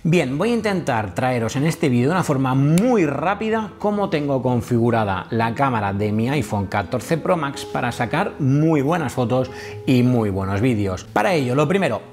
Bien, voy a intentar traeros en este vídeo de una forma muy rápida cómo tengo configurada la cámara de mi iPhone 14 Pro Max para sacar muy buenas fotos y muy buenos vídeos. Para ello, lo primero,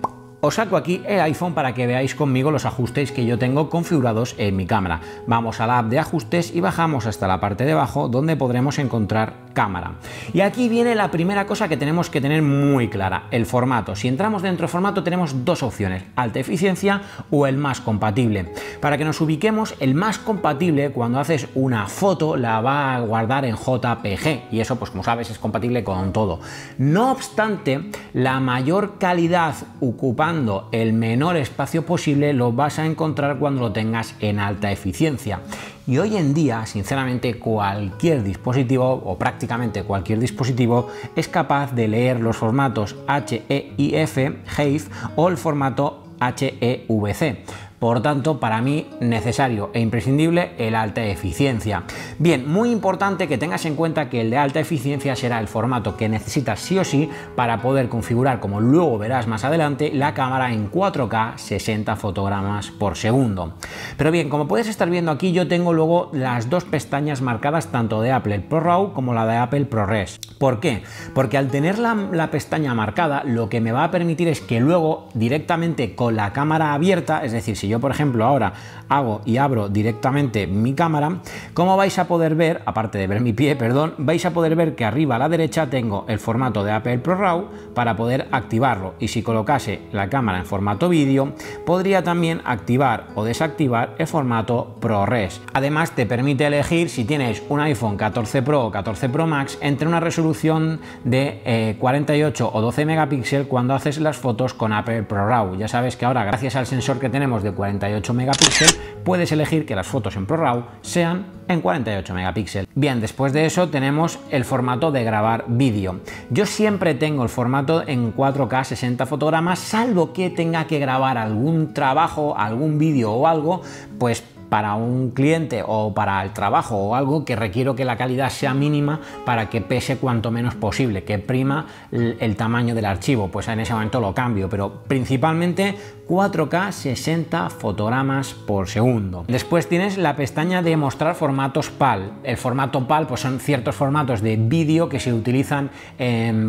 os saco aquí el iPhone para que veáis conmigo los ajustes que yo tengo configurados en mi cámara. Vamos a la app de ajustes y bajamos hasta la parte de abajo donde podremos encontrar cámara. Y aquí viene la primera cosa que tenemos que tener muy clara, el formato. Si entramos dentro de formato tenemos dos opciones, alta eficiencia o el más compatible. Para que nos ubiquemos, el más compatible cuando haces una foto la va a guardar en JPG y eso pues como sabes es compatible con todo. No obstante, la mayor calidad ocupando el menor espacio posible lo vas a encontrar cuando lo tengas en alta eficiencia. Y hoy en día, sinceramente, cualquier dispositivo o prácticamente cualquier dispositivo es capaz de leer los formatos HEIF o el formato HEVC. Por tanto, para mí, necesario e imprescindible el alta eficiencia. Bien, muy importante que tengas en cuenta que el de alta eficiencia será el formato que necesitas sí o sí para poder configurar, como luego verás más adelante, la cámara en 4K 60 fotogramas por segundo. Pero bien, como puedes estar viendo aquí, yo tengo luego las dos pestañas marcadas tanto de Apple ProRAW como la de Apple ProRes. ¿Por qué? Porque al tener la pestaña marcada, lo que me va a permitir es que luego directamente con la cámara abierta, es decir, si yo por ejemplo ahora hago y abro directamente mi cámara, como vais a poder ver, aparte de ver mi pie, perdón, vais a poder ver que arriba a la derecha tengo el formato de Apple ProRAW para poder activarlo, y si colocase la cámara en formato vídeo podría también activar o desactivar el formato ProRes. Además te permite elegir, si tienes un iPhone 14 Pro o 14 Pro Max, entre una resolución de 48 o 12 megapíxeles cuando haces las fotos con Apple ProRAW. Ya sabes que ahora, gracias al sensor que tenemos de 48 megapíxeles, puedes elegir que las fotos en ProRAW sean en 48 megapíxeles. Bien, después de eso tenemos el formato de grabar vídeo. Yo siempre tengo el formato en 4K 60 fotogramas, salvo que tenga que grabar algún trabajo, algún vídeo o algo, pues para un cliente o para el trabajo o algo que requiero que la calidad sea mínima para que pese cuanto menos posible, que prima el tamaño del archivo, pues en ese momento lo cambio, pero principalmente 4K 60 fotogramas por segundo. Después tienes la pestaña de mostrar formatos PAL. El formato PAL pues son ciertos formatos de vídeo que se utilizan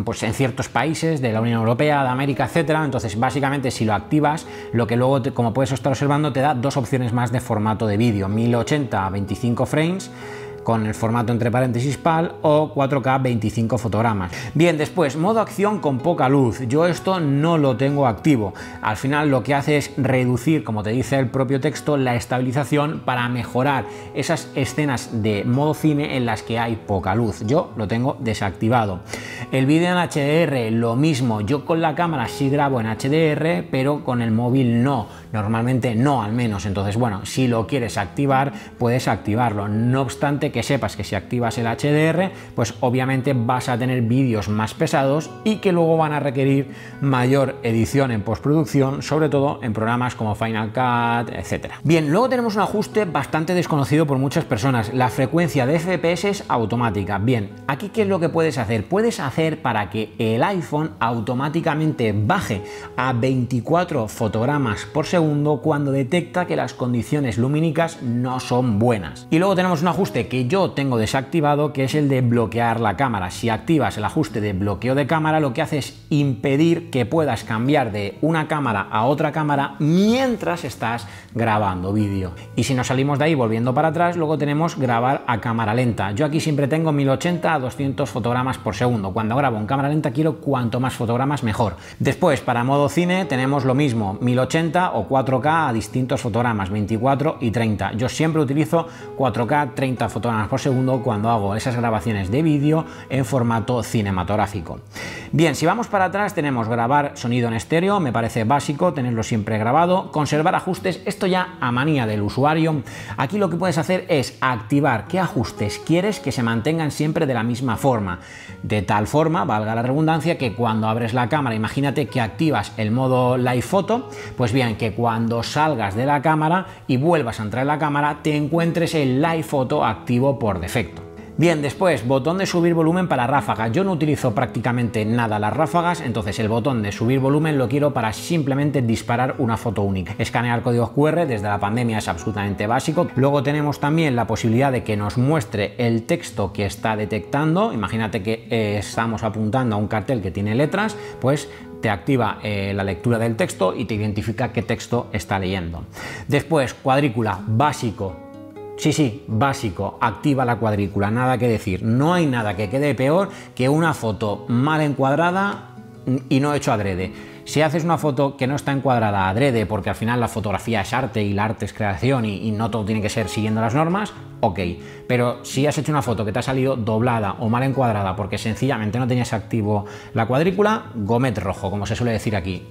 pues en ciertos países de la Unión Europea, de América, etcétera. Entonces básicamente si lo activas, lo que luego como puedes estar observando te da dos opciones más de formato de vídeo, 1080 a 25 frames con el formato entre paréntesis PAL o 4K 25 fotogramas. Bien, después modo acción con poca luz. Yo esto no lo tengo activo. Al final lo que hace es reducir, como te dice el propio texto, la estabilización para mejorar esas escenas de modo cine en las que hay poca luz. Yo lo tengo desactivado. El vídeo en HDR lo mismo. Yo con la cámara sí grabo en HDR, pero con el móvil no. Normalmente no, al menos. Entonces, bueno, si lo quieres activar, puedes activarlo. No obstante, que sepas que si activas el HDR, pues obviamente vas a tener vídeos más pesados y que luego van a requerir mayor edición en postproducción, sobre todo en programas como Final Cut, etcétera. Bien, luego tenemos un ajuste bastante desconocido por muchas personas, la frecuencia de FPS automática. Bien, aquí ¿qué es lo que puedes hacer? Puedes hacer para que el iPhone automáticamente baje a 24 fotogramas por segundo cuando detecta que las condiciones lumínicas no son buenas. Y luego tenemos un ajuste que yo tengo desactivado, que es el de bloquear la cámara. Si activas el ajuste de bloqueo de cámara, lo que hace es impedir que puedas cambiar de una cámara a otra cámara mientras estás grabando vídeo. Y si nos salimos de ahí volviendo para atrás, luego tenemos grabar a cámara lenta. Yo aquí siempre tengo 1080 a 200 fotogramas por segundo. Cuando grabo en cámara lenta quiero cuanto más fotogramas mejor. Después, para modo cine tenemos lo mismo, 1080 o 4K a distintos fotogramas, 24 y 30. Yo siempre utilizo 4K 30 fotogramas por segundo cuando hago esas grabaciones de vídeo en formato cinematográfico. Bien, si vamos para atrás tenemos grabar sonido en estéreo, me parece básico tenerlo siempre grabado, conservar ajustes, esto ya a manía del usuario. Aquí lo que puedes hacer es activar qué ajustes quieres que se mantengan siempre de la misma forma, de tal forma, valga la redundancia, que cuando abres la cámara, imagínate que activas el modo Live Photo, pues bien, que cuando salgas de la cámara y vuelvas a entrar en la cámara te encuentres el Live Photo activo por defecto. Bien, después, botón de subir volumen para ráfagas. Yo no utilizo prácticamente nada las ráfagas, entonces el botón de subir volumen lo quiero para simplemente disparar una foto única. Escanear códigos QR desde la pandemia es absolutamente básico. Luego tenemos también la posibilidad de que nos muestre el texto que está detectando. Imagínate que estamos apuntando a un cartel que tiene letras, pues te activa la lectura del texto y te identifica qué texto está leyendo. Después, cuadrícula, básico. Sí, básico, activa la cuadrícula, nada que decir. No hay nada que quede peor que una foto mal encuadrada y no hecho adrede. Si haces una foto que no está encuadrada adrede, porque al final la fotografía es arte y la arte es creación y no todo tiene que ser siguiendo las normas, ok. Pero si has hecho una foto que te ha salido doblada o mal encuadrada porque sencillamente no tenías activo la cuadrícula, gomet rojo, como se suele decir aquí.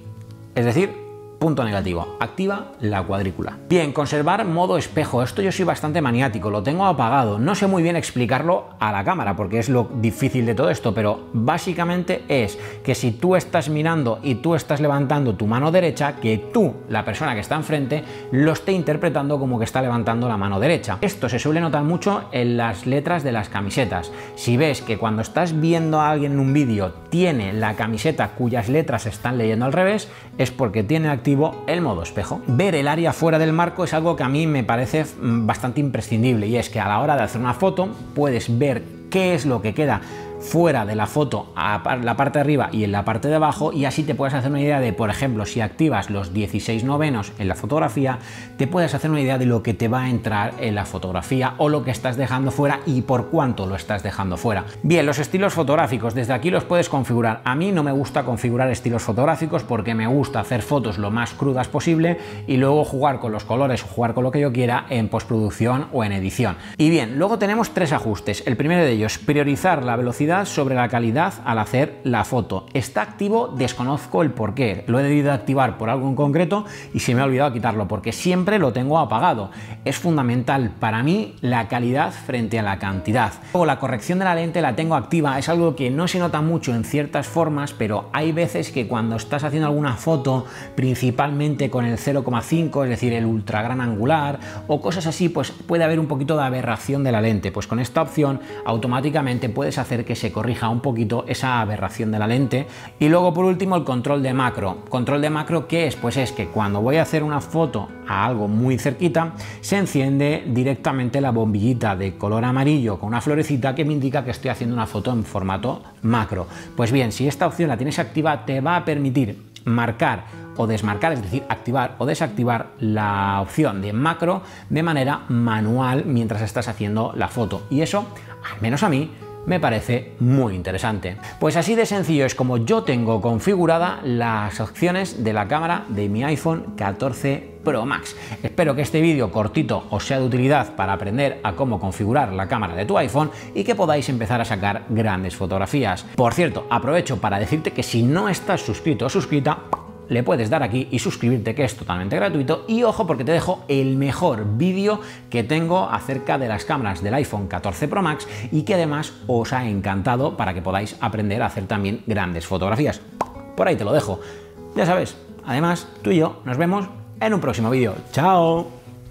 Es decir, punto negativo, activa la cuadrícula. Bien, conservar modo espejo. Esto yo soy bastante maniático, lo tengo apagado. No sé muy bien explicarlo a la cámara porque es lo difícil de todo esto, pero básicamente es que si tú estás mirando y tú estás levantando tu mano derecha, que tú, la persona que está enfrente, lo esté interpretando como que está levantando la mano derecha. Esto se suele notar mucho en las letras de las camisetas. Si ves que cuando estás viendo a alguien en un vídeo tiene la camiseta cuyas letras se están leyendo al revés, es porque tiene activo el modo espejo. Ver el área fuera del marco es algo que a mí me parece bastante imprescindible, y es que a la hora de hacer una foto puedes ver qué es lo que queda fuera de la foto, a la parte de arriba y en la parte de abajo, y así te puedes hacer una idea de, por ejemplo, si activas los 16/9 en la fotografía, te puedes hacer una idea de lo que te va a entrar en la fotografía o lo que estás dejando fuera y por cuánto lo estás dejando fuera. Bien, los estilos fotográficos, desde aquí los puedes configurar. A mí no me gusta configurar estilos fotográficos porque me gusta hacer fotos lo más crudas posible y luego jugar con los colores o jugar con lo que yo quiera en postproducción o en edición. Y bien, luego tenemos tres ajustes. El primero de ellos, priorizar la velocidad sobre la calidad al hacer la foto. Está activo, desconozco el por qué. Lo he debido activar por algo en concreto y se me ha olvidado quitarlo porque siempre lo tengo apagado. Es fundamental para mí la calidad frente a la cantidad. Luego la corrección de la lente la tengo activa, es algo que no se nota mucho en ciertas formas, pero hay veces que cuando estás haciendo alguna foto, principalmente con el 0,5, es decir, el ultra gran angular o cosas así, pues puede haber un poquito de aberración de la lente. Pues con esta opción automáticamente puedes hacer que se corrija un poquito esa aberración de la lente. Y luego por último el control de macro. ¿Control de macro qué es? Pues es que cuando voy a hacer una foto a algo muy cerquita se enciende directamente la bombillita de color amarillo con una florecita que me indica que estoy haciendo una foto en formato macro. Pues bien, si esta opción la tienes activa te va a permitir marcar o desmarcar, es decir, activar o desactivar la opción de macro de manera manual mientras estás haciendo la foto, y eso, al menos a mí, me parece muy interesante. Pues así de sencillo es como yo tengo configurada las opciones de la cámara de mi iPhone 14 Pro Max. Espero que este vídeo cortito os sea de utilidad para aprender a cómo configurar la cámara de tu iPhone y que podáis empezar a sacar grandes fotografías. Por cierto, aprovecho para decirte que si no estás suscrito o suscrita, le puedes dar aquí y suscribirte, que es totalmente gratuito. Y ojo, porque te dejo el mejor vídeo que tengo acerca de las cámaras del iPhone 14 Pro Max y que además os ha encantado para que podáis aprender a hacer también grandes fotografías. Por ahí te lo dejo. Ya sabes, además tú y yo nos vemos en un próximo vídeo. ¡Chao!